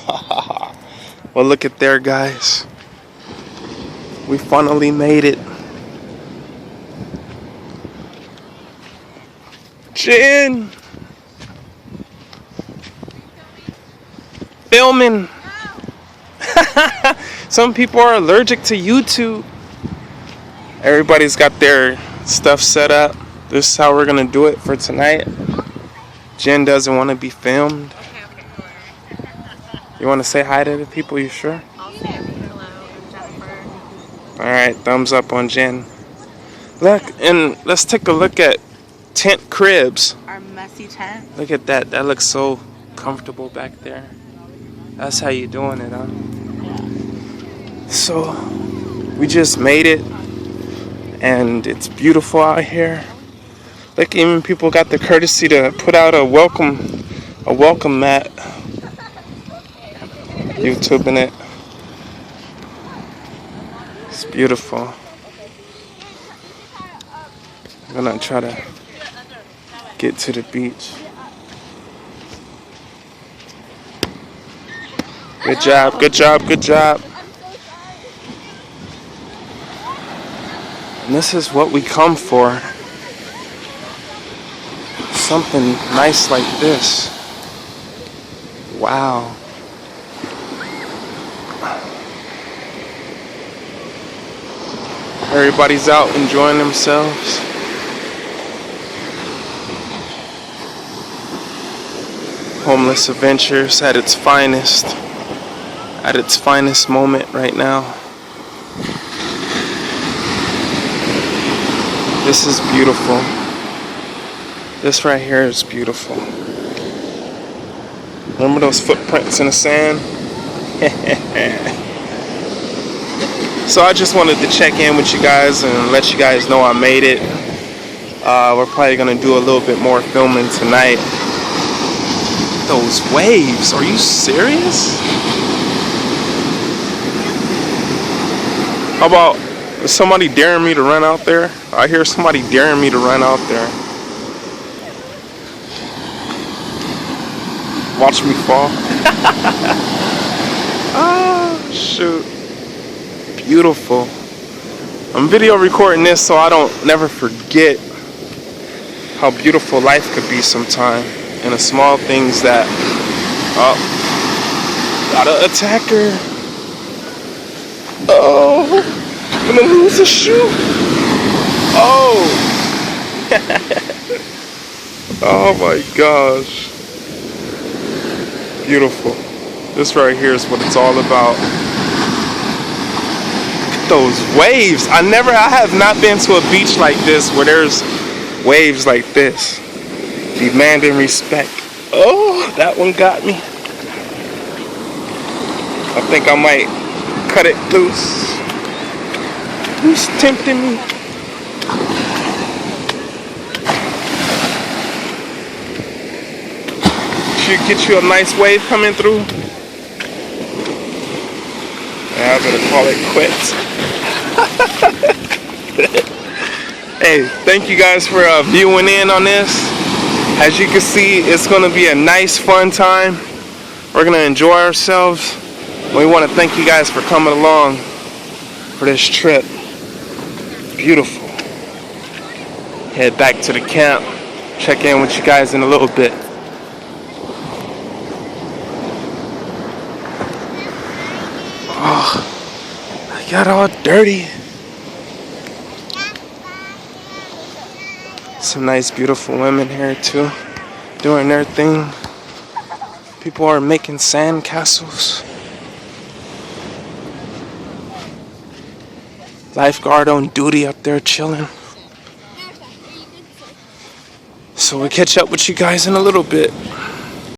Well, look at there, guys. We finally made it. Jen! Filming. Some people are allergic to YouTube. Everybody's got their stuff set up. This is how we're gonna do it for tonight. Jen doesn't want to be filmed. You want to say hi to the people? You sure? I'll say hello, I'm Jennifer. Alright, thumbs up on Jen. Look, and let's take a look at tent cribs. Our messy tent. Look at that. That looks so comfortable back there. That's how you doing it, huh? So, we just made it. And it's beautiful out here. Look, even people got the courtesy to put out a welcome mat. YouTubing it. It's beautiful. I'm gonna try to get to the beach. Good job, good job, good job. And this is what we come for. Something nice like this. Wow. Everybody's out enjoying themselves. Homeless Adventures at its finest. At its finest moment right now. This is beautiful. This right here is beautiful. Remember those footprints in the sand? So I just wanted to check in with you guys and let you guys know I made it. We're probably gonna do a little bit more filming tonight. Those waves, are you serious? How about somebody daring me to run out there? I hear somebody daring me to run out there. Watch me fall. Oh, shoot. Beautiful. I'm video recording this so I don't never forget how beautiful life could be sometime. And the small things that... Oh. Got an attacker. Oh. I'm gonna lose a shoe. Oh. Oh my gosh. Beautiful. This right here is what it's all about. Look at those waves. I have not been to a beach like this where there's waves like this. Demanding respect. Oh, that one got me. I think I might cut it loose. Who's tempting me? Should get you a nice wave coming through. Yeah, I'm gonna call it quits. Hey, thank you guys for viewing in on this. As you can see, it's gonna be a nice, fun time. We're gonna enjoy ourselves. We want to thank you guys for coming along for this trip. Beautiful. Head back to the camp. Check in with you guys in a little bit. Oh, I got all dirty. Some nice, beautiful women here too, doing their thing. People are making sand castles. Lifeguard on duty up there chilling. So we'll catch up with you guys in a little bit.